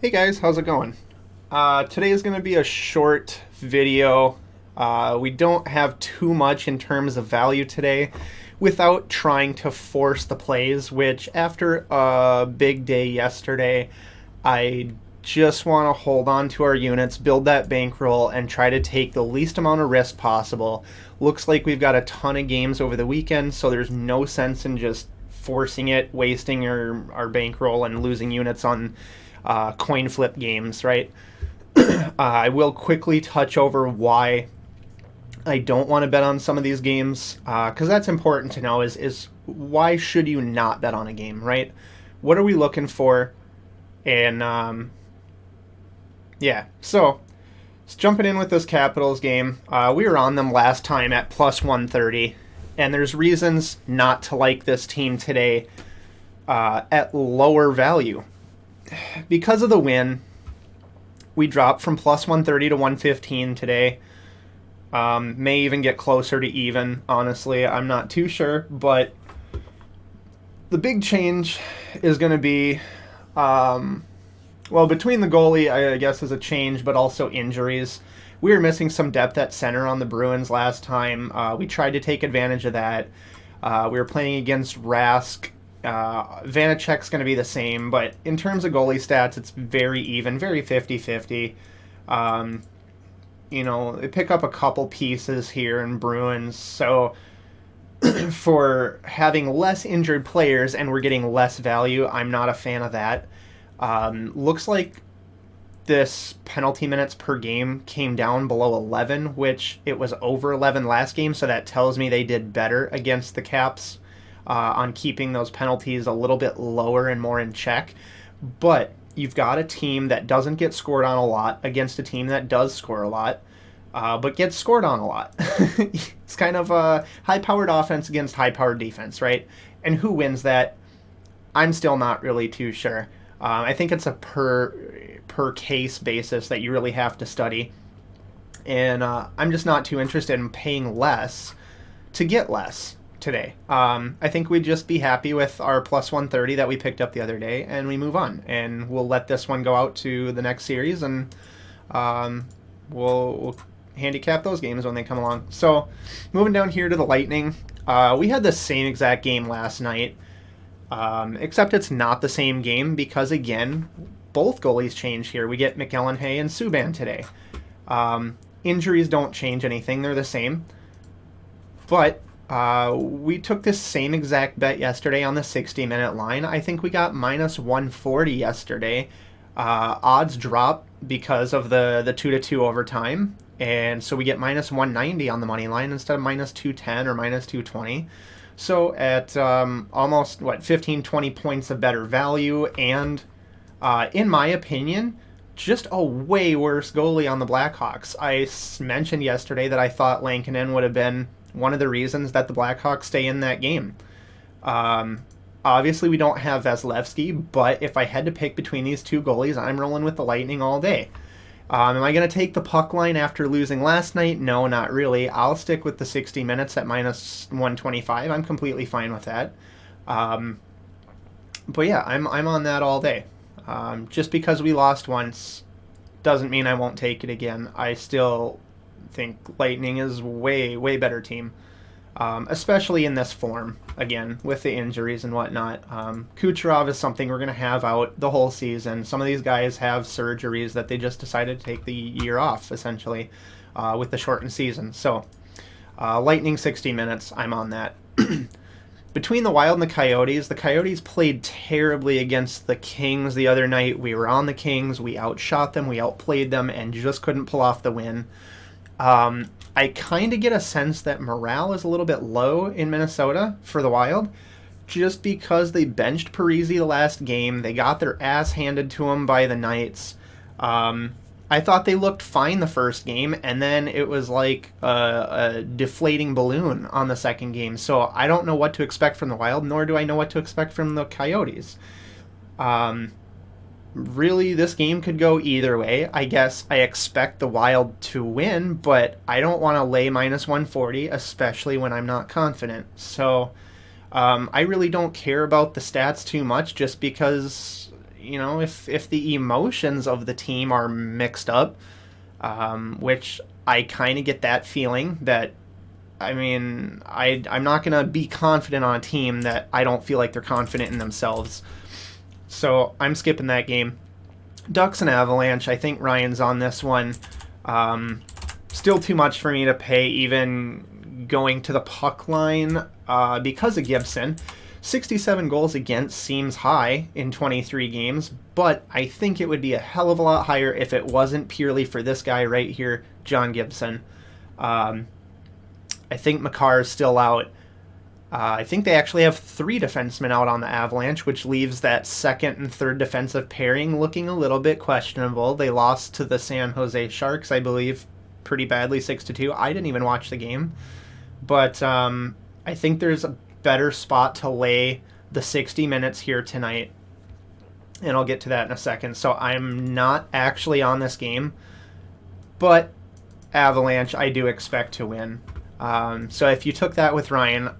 Hey guys, how's it going? Today is going to be a short video. We don't have too much in terms of value today without trying to force the plays, which after a big day yesterday, I just want to hold on to our units, build that bankroll, and try to take the least amount of risk possible. Looks like we've got a ton of games over the weekend, so there's no sense in just forcing it, wasting our bankroll, and losing units on coin flip games, right? I will quickly touch over why I don't want to bet on some of these games, because that's important to know. Is why should you not bet on a game, right? What are we looking for? And yeah, so just jumping in with this Capitals game, we were on them last time at plus 130, and there's reasons not to like this team today at lower value. Because of the win, we dropped from plus 130 to 115 today. May even get closer to even, honestly. I'm not too sure, but the big change is going to be, between the goalie, I guess, is a change, but also injuries. We were missing some depth at center on the Bruins last time. We tried to take advantage of that. We were playing against Rask. Vanacek's going to be the same, but in terms of goalie stats, it's very even, very 50-50. They pick up a couple pieces here in Bruins, so for having less injured players and we're getting less value, I'm not a fan of that. Looks like this penalty minutes per game came down below 11, which it was over 11 last game, so that tells me they did better against the Caps on keeping those penalties a little bit lower and more in check. But you've got a team that doesn't get scored on a lot against a team that does score a lot, but gets scored on a lot. It's kind of a high-powered offense against high-powered defense, right? And who wins that? I'm still not really too sure. I think it's a per case basis that you really have to study. And I'm just not too interested in paying less to get less today. I think we'd just be happy with our plus 130 that we picked up the other day, and we move on. And we'll let this one go out to the next series, and we'll handicap those games when they come along. So moving down here to the Lightning, we had the same exact game last night, except it's not the same game because, again, both goalies change here. We get McElhenhay and Subban today. Injuries don't change anything. They're the same. But we took this same exact bet yesterday on the 60-minute line. I think we got minus 140 yesterday. Odds drop because of the 2-2 overtime. And so we get minus 190 on the money line instead of minus 210 or minus 220. So at almost, 15-20 points of better value. And in my opinion, just a way worse goalie on the Blackhawks. I mentioned yesterday that I thought Lankinen would have been one of the reasons that the Blackhawks stay in that game. Obviously, we don't have Vasilevsky, but if I had to pick between these two goalies, I'm rolling with the Lightning all day. Am I going to take the puck line after losing last night? No, not really. I'll stick with the 60 minutes at minus 125. I'm completely fine with that. But yeah, I'm on that all day. Just because we lost once doesn't mean I won't take it again. I still think Lightning is way better team, especially in this form, again, with the injuries and whatnot. Kucherov is something we're going to have out the whole season. Some of these guys have surgeries that they just decided to take the year off, essentially, with the shortened season. So, Lightning 60 minutes, I'm on that. Between the Wild and the Coyotes played terribly against the Kings the other night. We were on the Kings, we outshot them, we outplayed them, and just couldn't pull off the win. I kind of get a sense that morale is a little bit low in Minnesota for the Wild, just because they benched Parise the last game. They got their ass handed to them by the Knights. I thought they looked fine the first game, and then it was like a deflating balloon on the second game. So I don't know what to expect from the Wild, nor do I know what to expect from the Coyotes. Really, this game could go either way. I guess I expect the Wild to win, but I don't want to lay minus 140, especially when I'm not confident. So I really don't care about the stats too much, just because if the emotions of the team are mixed up, which I kind of get that feeling that, I'm not going to be confident on a team that I don't feel like they're confident in themselves. So I'm skipping that game. Ducks and Avalanche, I think Ryan's on this one. Still too much for me to pay, even going to the puck line because of Gibson. 67 goals against seems high in 23 games, but I think it would be a hell of a lot higher if it wasn't purely for this guy right here, John Gibson. I think Makar is still out. I think they actually have 3 defensemen out on the Avalanche, which leaves that second and third defensive pairing looking a little bit questionable. They lost to the San Jose Sharks, I believe, pretty badly, 6-2. I didn't even watch the game. But I think there's a better spot to lay the 60 minutes here tonight. And I'll get to that in a second. So I'm not actually on this game. But Avalanche, I do expect to win. So if you took that with Ryan,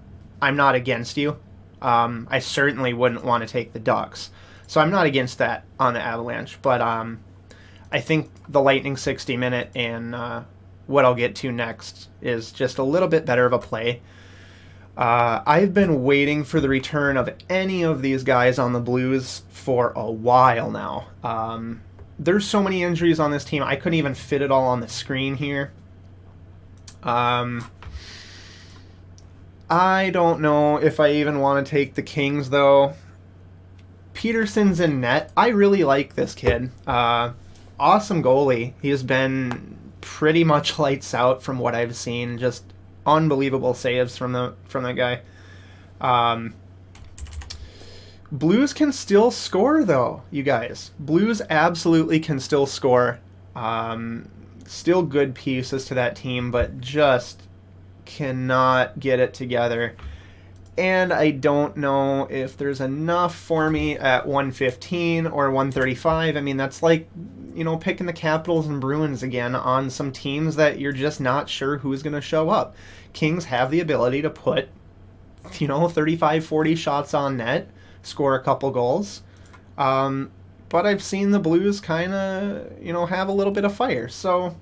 I'm not against you. I certainly wouldn't want to take the Ducks. So I'm not against that on the Avalanche. But I think the Lightning 60-minute and what I'll get to next is just a little bit better of a play. I've been waiting for the return of any of these guys on the Blues for a while now. There's so many injuries on this team, I couldn't even fit it all on the screen here. I don't know if I even want to take the Kings, though. Peterson's in net. I really like this kid. Awesome goalie. He has been pretty much lights out from what I've seen. Just unbelievable saves from the guy. Blues can still score, though, you guys. Blues absolutely can still score. Still good pieces to that team, but just cannot get it together. And I don't know if there's enough for me at 115 or 135. I mean, that's like, picking the Capitals and Bruins again on some teams that you're just not sure who's going to show up. Kings have the ability to put, 35, 40 shots on net, score a couple goals. But I've seen the Blues kind of, have a little bit of fire. So,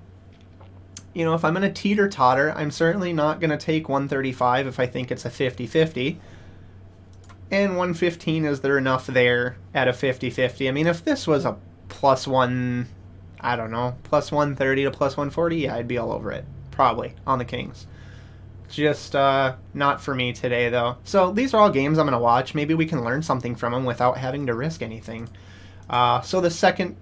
if I'm going to teeter-totter, I'm certainly not going to take 135 if I think it's a 50-50. And 115, is there enough there at a 50-50? I mean, if this was a plus 130 to plus 140, yeah, I'd be all over it. Probably, on the Kings. Just not for me today, though. So these are all games I'm going to watch. Maybe we can learn something from them without having to risk anything. So the second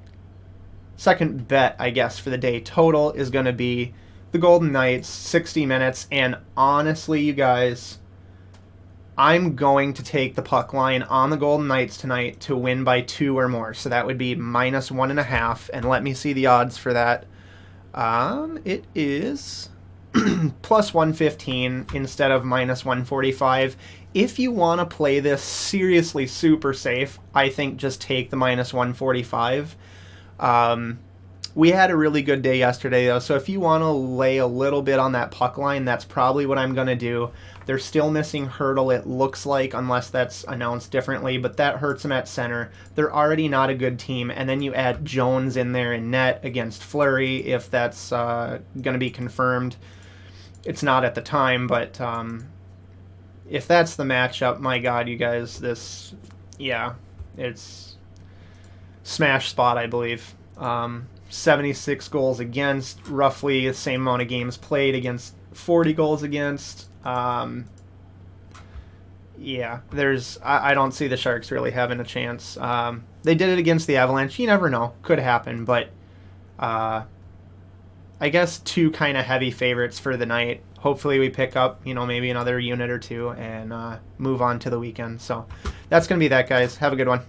bet, I guess, for the day total is going to be the Golden Knights, 60 minutes. And honestly, you guys, I'm going to take the puck line on the Golden Knights tonight to win by 2 or more. So that would be minus 1.5. And let me see the odds for that. It is plus 115 instead of minus 145. If you want to play this seriously super safe, I think just take the minus 145. We had a really good day yesterday, though, so if you want to lay a little bit on that puck line, that's probably what I'm going to do. They're still missing Hurdle, it looks like, unless that's announced differently, but that hurts them at center. They're already not a good team, and then you add Jones in there in net against Fleury, if that's going to be confirmed. It's not at the time, but if that's the matchup, my God, you guys, it's smash spot, I believe. 76 goals against, roughly the same amount of games played against 40 goals against. I don't see the Sharks really having a chance. They did it against the Avalanche. You never know. Could happen, but I guess 2 kind of heavy favorites for the night. Hopefully we pick up, maybe another unit or 2 and move on to the weekend. So that's going to be that, guys. Have a good one.